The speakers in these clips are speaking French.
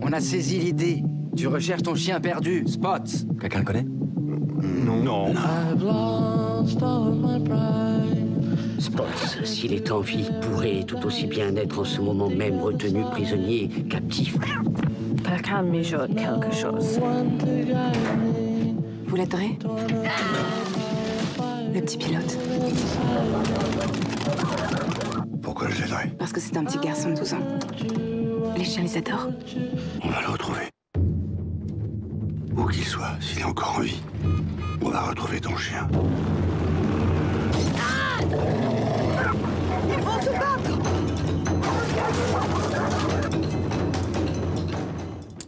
On a saisi l'idée. Tu recherches ton chien perdu, Spots. Quelqu'un le connaît? Non. Spots, s'il est en vie, pourrait tout aussi bien être en ce moment même retenu prisonnier, captif. Quelqu'un mijote quelque chose. Vous l'adorez? Le petit pilote. Pourquoi je l'aiderais? Parce que c'est un petit garçon de 12 ans. Les chiens les adorent. On va le retrouver. Où qu'il soit, s'il est encore en vie, on va retrouver ton chien. Ils vont se battre!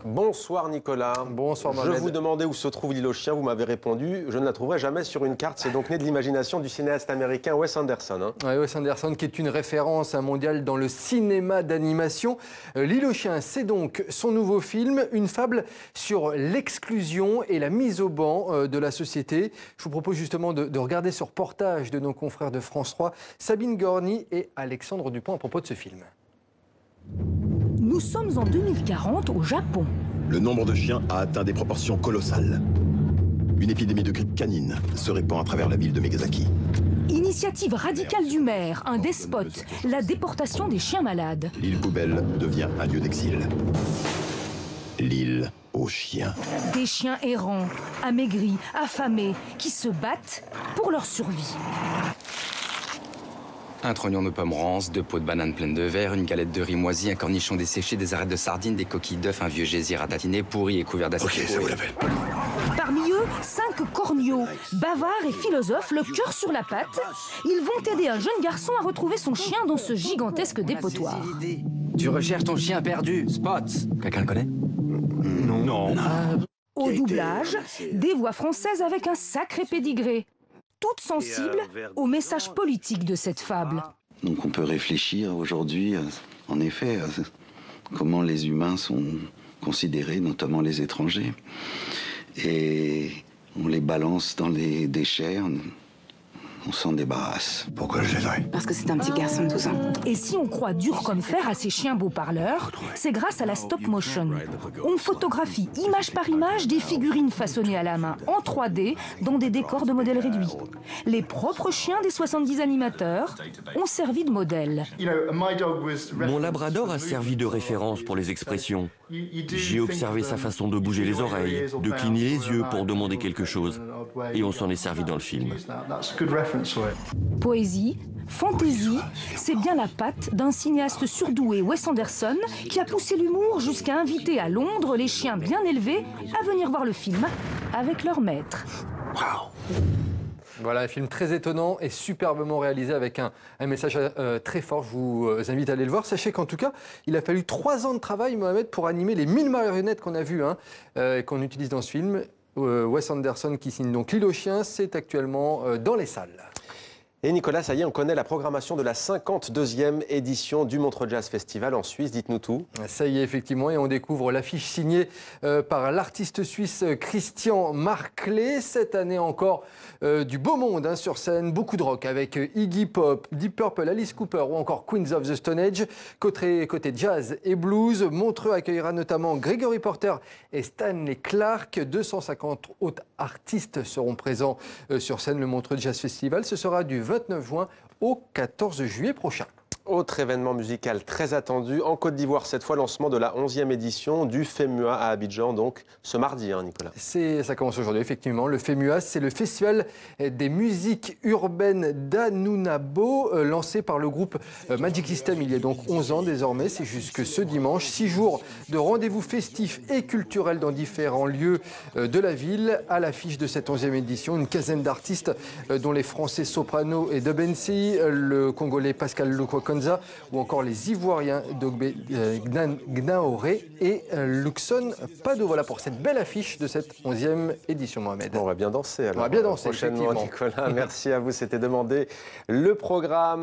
Bonsoir Nicolas. Bonsoir Mohamed. Je vous demandais où se trouve l'île aux chiens, vous m'avez répondu, je ne la trouverai jamais sur une carte. C'est donc né de l'imagination du cinéaste américain Wes Anderson. Oui, Wes Anderson qui est une référence mondiale dans le cinéma d'animation. L'île aux chiens, c'est donc son nouveau film, une fable sur l'exclusion et la mise au banc de la société. Je vous propose justement de regarder ce reportage de nos confrères de France 3, Sabine Gorny et Alexandre Dupont à propos de ce film. Nous sommes en 2040 au Japon. Le nombre de chiens a atteint des proportions colossales. Une épidémie de grippe canine se répand à travers la ville de Megasaki. Initiative radicale du maire, un despote, la déportation des chiens malades. L'île poubelle devient un lieu d'exil. L'île aux chiens. Des chiens errants, amaigris, affamés, qui se battent pour leur survie. Un trognon de pommes rances, 2 pots de bananes pleines de verre, une galette de riz moisi, un cornichon desséché, des arêtes de sardines, des coquilles d'œufs, un vieux gésier ratatiné, pourri et couvert d'acide. Ok, ça vous l'appelle. Parmi eux, 5 corneaux, bavards et philosophes, le cœur sur la patte. Ils vont aider un jeune garçon à retrouver son chien dans ce gigantesque dépotoir. Tu recherches ton chien perdu, Spots. Quelqu'un le connaît? Non. Au doublage, des voix françaises avec un sacré pédigré, toutes sensibles au message politique de cette fable. Donc on peut réfléchir aujourd'hui, en effet, à comment les humains sont considérés, notamment les étrangers. Et on les balance dans les déchets, on s'en débarrasse. Pourquoi je l'aiderais? Parce que c'est un petit garçon de 12 ans. Et si on croit dur comme fer à ces chiens beaux-parleurs, c'est grâce à la stop motion. On photographie image par image des figurines façonnées à la main en 3D dans des décors de modèles réduits. Les propres chiens des 70 animateurs ont servi de modèle. Mon labrador a servi de référence pour les expressions. J'ai observé sa façon de bouger les oreilles, de cligner les yeux pour demander quelque chose. Et on s'en est servi dans le film. Poésie, fantaisie, c'est bien la patte d'un cinéaste surdoué, Wes Anderson, qui a poussé l'humour jusqu'à inviter à Londres les chiens bien élevés à venir voir le film avec leur maître. Voilà, un film très étonnant et superbement réalisé avec un message très fort. Je vous invite à aller le voir. Sachez qu'en tout cas, il a fallu 3 ans de travail, Mohamed, pour animer les 1000 marionnettes qu'on a vues et qu'on utilise dans ce film. Wes Anderson qui signe donc L'île aux chiens, c'est actuellement dans les salles. Et Nicolas, ça y est, on connaît la programmation de la 52e édition du Montreux Jazz Festival en Suisse. Dites-nous tout. Ça y est, effectivement, et on découvre l'affiche signée par l'artiste suisse Christian Marclay. Cette année encore, du beau monde sur scène, beaucoup de rock avec Iggy Pop, Deep Purple, Alice Cooper ou encore Queens of the Stone Age. Côté jazz et blues, Montreux accueillera notamment Gregory Porter et Stanley Clarke. 250 autres artistes seront présents sur scène. Le Montreux Jazz Festival, ce sera du 29 juin au 14 juillet prochain. Autre événement musical très attendu, en Côte d'Ivoire, cette fois lancement de la 11e édition du FEMUA à Abidjan, donc ce mardi, Nicolas. Ça commence aujourd'hui, effectivement. Le FEMUA, c'est le Festival des musiques urbaines d'Anounabo, lancé par le groupe Magic System il y a donc 11 ans désormais. C'est jusque ce dimanche. 6 jours de rendez-vous festifs et culturels dans différents lieux de la ville. À l'affiche de cette 11e édition, une quinzaine d'artistes, dont les Français Soprano et Debensi, le Congolais Pascal Lukwakonza, ou encore les Ivoiriens Dogbe Gnaoré et Luxon Pado. Voilà pour cette belle affiche de cette 11e édition, Mohamed. On va bien danser alors. On va bien danser, prochainement, Nicolas. Merci à vous, c'était demandé. Le programme.